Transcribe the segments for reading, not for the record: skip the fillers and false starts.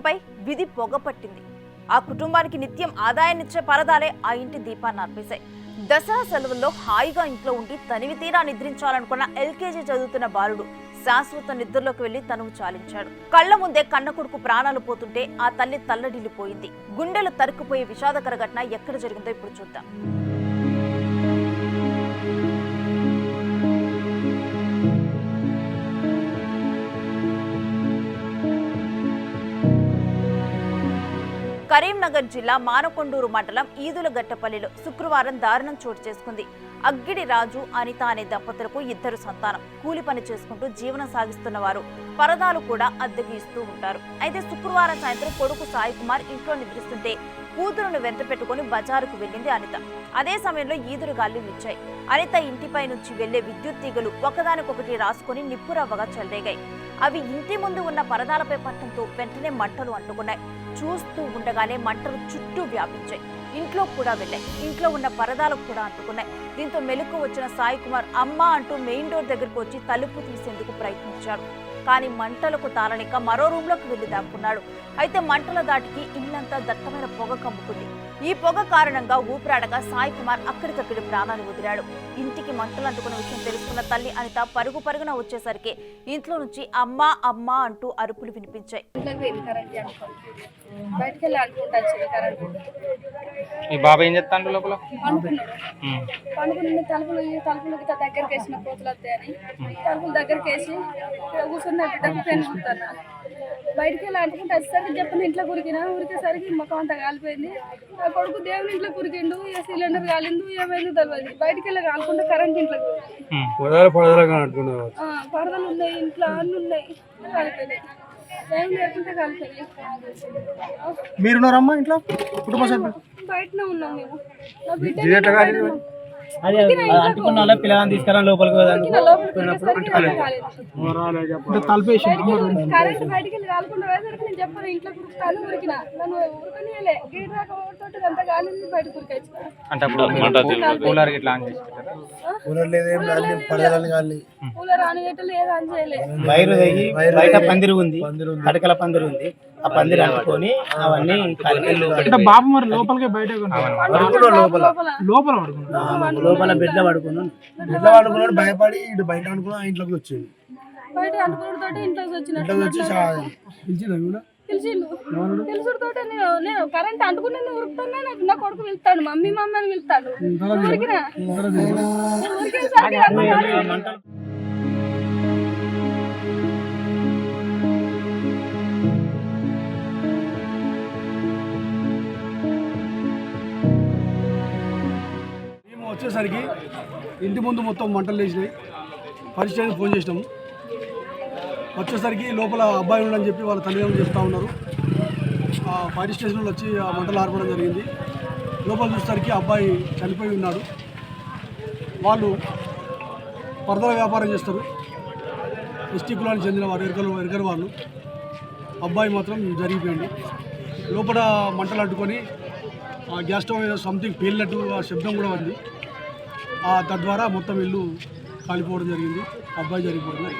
కుటుంబంపై విధి పొగపట్టింది. ఆ కుటుంబానికి నిత్యం ఆదాయాన్నిచ్చే పరదాలే ఆ ఇంటి దీపాన్ని ఆర్పేశాయి. దసరా సెలవుల్లో హాయిగా ఇంట్లో ఉండి తనివి తీరా నిద్రించాలనుకున్న ఎల్కేజీ చదువుతున్న బాలుడు శాశ్వత నిద్రలోకి వెళ్లి తనువు చాలించాడు. కళ్ల ముందే కన్న కొడుకు ప్రాణాలు పోతుంటే ఆ తల్లి తల్లడిల్లిపోయింది. గుండెలు తరుక్కుపోయే విషాదకర ఘటన ఎక్కడ జరిగిందో ఇప్పుడు చూద్దాం. కరీంనగర్ జిల్లా మానకొండూరు మండలం ఈదులగట్టపల్లిలో శుక్రవారం దారుణం చోటు చేసుకుంది. అగ్గిడి రాజు, అనిత అనే దంపతులకు 2 సంతానం. కూలి పని చేసుకుంటూ జీవనం సాగిస్తున్న వారు పరదాలు కూడా అద్దెకు ఇస్తూ ఉంటారు. అయితే శుక్రవారం సాయంత్రం కొడుకు సాయి కుమార్ ఇంట్లో నిద్రిస్తుంటే కూతురును వెంట పెట్టుకుని బజారుకు వెళ్లింది అనిత. అదే సమయంలో ఈదురు గాలి వీచాయి. అనిత ఇంటిపై నుంచి వెళ్లే విద్యుత్ తీగలు ఒకదానికొకటి రాసుకుని నిప్పురవ్వగా చెలరేగాయి. అవి ఇంటి ముందు ఉన్న పరదాలపై పట్టడంతో వెంటనే మంటలు అంటుకున్నాయి. చూస్తూ ఉండగానే మంటలు చుట్టూ వ్యాపించాయి. ఇంట్లో కూడా వెళ్ళాయి. ఇంట్లో ఉన్న పరదాలకు కూడా అంటుకున్నాయి. దీంతో మెలకు వచ్చిన సాయి కుమార్ అమ్మా అంటూ మెయిన్ డోర్ దగ్గరకు వచ్చి తలుపు తీసేందుకు ప్రయత్నించాడు. కానీ మంటలకు తాళలేక మరో రూమ్లోకి వెళ్లి దాక్కున్నాడు. అయితే మంటల దాటికి ఇల్లంతా దట్టమైన పొగ కమ్ముకుంది. ఈ పొగ కారణంగా ఊపిరాడక సాయి కుమార్ అక్కడికక్కడి ప్రాణాలు వదిలాడు. ఇంటికి మంటలు అంటుకున్న విషయం తెలుసుకున్న తల్లి అనిత పరుగున వచ్చేసరికి ఇంట్లో నుంచి అమ్మా అమ్మా అంటూ అరుపులు వినిపించాయి. బాబా ఏం చెప్తాను లోపల పండుకున్న తలుపులకి దగ్గరికి వేసిన కోతులు వస్తాయని తలుపులు దగ్గరికి వేసి కూర్చున్న బిడ్డకు పెన్ను కుడతాను. బయటికి వెళ్ళి అంటుకుంటే వచ్చేసరికి చెప్పిన ఇంట్లో కురికినా ఉరికేసరికి మొక్క అంతా కాలిపోయింది. ఆ కొడుకు దేవుని ఇంట్లో కురికిండు. సిలిండర్ కాలిండు, ఏమైంది తెలియదు. బయటికి వెళ్ళి కాలుకుంటే కరెంట్ ఇంట్లో పరదలు ఉన్నాయి, ఇంట్లో అన్నీ ఉన్నాయి, కాలిపోయినాయి. ఏం లేకుంటే కాలిపోయినాయి. మీరున్నారమ్మా ఇంట్లో కుటుంబ సభ్యులు? బయటనే ఉన్నాం మేము. నా బిడ్డ అంటుకున్న పిల్లగాని తీసుకురా లోపలికి తలపేసి కరెంట్ బయటికి వెళ్ళి కాలుకుండా వేసరికి నేను చెప్పాను ఇంట్లో కురుకుతాను ఉరికిన నన్ను ఉరకనియలే గేట్ రాకపోతే అంతా గాలింది బయట కురికొచ్చిన. కూలర్ ఆనగట్టలు ఏదో అని చేయలేదు. వైరు తగ్గి బయట పందిరి ఉంది, కటకల పందిరి ఉంది. ఆ పందిరి అనుకొని అవన్నీ బాబు మరి లోపలికి బయట లోపల బెడ్ల పడుకున్నాడు. భయపడి ఇటు బయట అనుకున్నా ఇంట్లోకి వచ్చింది. బయట అనుకున్నతో ఇంట్లోకి వచ్చిన తెలుసుతో నేను కరెంట్ అంటుకుని ఉరుకుతున్నా. నా కొడుకు వెళ్తాడు, మమ్మీ అని వెళ్తాడు. వచ్చేసరికి ఇంటి ముందు మొత్తం మంటలు లేచినాయి. ఫైర్ స్టేషన్కి ఫోన్ చేసినాము. వచ్చేసరికి లోపల అబ్బాయి ఉండని చెప్పి వాళ్ళ తల్లిదండ్రులు చెప్తా ఉన్నారు. ఫైర్ స్టేషన్లో వచ్చి ఆ మంటలు ఆర్పడం జరిగింది. లోపల చూసేసరికి అబ్బాయి చనిపోయి ఉన్నాడు. వాళ్ళు పరదల వ్యాపారం చేస్తారు. ఎస్టీ కులానికి చెందిన వారు ఎరకల వాళ్ళు. అబ్బాయి మాత్రం జరిగిపోయింది. లోపల మంటలు అంటుకొని ఆ గ్యాస్ స్టవ్ ఏదో సంథింగ్ పేలినట్టు ఆ శబ్దం కూడా ఉంది. తద్వారా మొత్తం ఇల్లు కాలిపోవడం జరిగింది. అబ్బాయి జరిగిపోయింది.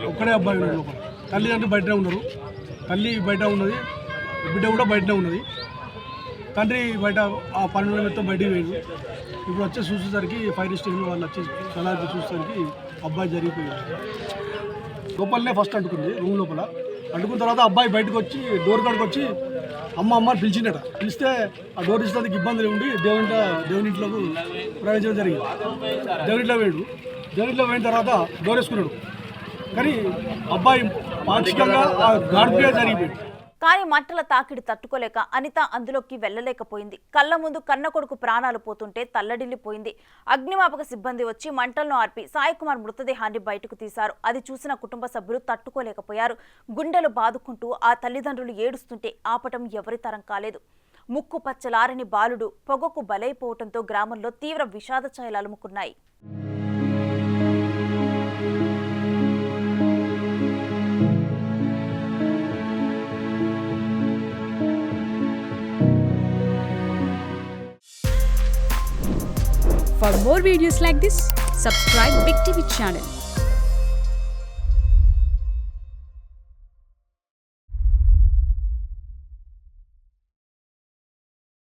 ఒక్కడే అబ్బాయి ఉన్నాడు లోపల. తల్లిదండ్రులు బయటనే ఉన్నారు. తల్లి బయట ఉన్నది, బిడ్డ కూడా బయటనే ఉన్నది. తండ్రి బయట ఆ పనుల మొత్తం బయటికి పోయింది. ఇప్పుడు వచ్చి చూసేసరికి ఫైర్ స్టేషన్ వాళ్ళు వచ్చి సలహా చూసేసరికి అబ్బాయి జరిగిపోయింది. లోపలనే ఫస్ట్ అంటుకుంది, రూమ్ లోపల. అంటుకున్న తర్వాత అబ్బాయి బయటకు వచ్చి డోర్ కాడికి వచ్చి అమ్మ అని పిలిచిండట. పిలిస్తే ఆ డోర్ ఇచ్చేందుకు ఇబ్బందులు ఉండి దేవుని ఇంట్లోకి ప్రవేశించడం జరిగింది. దేవునింట్లో పోయిన తర్వాత డోర్ వేసుకున్నాడు. కానీ అబ్బాయి పాక్షికంగా ఆ గాడ్పే జరిగిపోయింది. కానీ మంటల తాకిడి తట్టుకోలేక అనిత అందులోకి వెళ్లలేకపోయింది. కళ్ల ముందు కన్న కొడుకు ప్రాణాలు పోతుంటే తల్లడిల్లిపోయింది. అగ్నిమాపక సిబ్బంది వచ్చి మంటలను ఆర్పి సాయి కుమార్ మృతదేహాన్ని బయటకు తీశారు. అది చూసిన కుటుంబ సభ్యులు తట్టుకోలేకపోయారు. గుండెలు బాదుకుంటూ ఆ తల్లిదండ్రులు ఏడుస్తుంటే ఆపటం ఎవరి తరం కాలేదు. ముక్కు పచ్చలారని బాలుడు పొగకు బలైపోవడంతో గ్రామంలో తీవ్ర విషాద ఛాయలు అలుముకున్నాయి. For more videos like this, subscribe Big TV channel.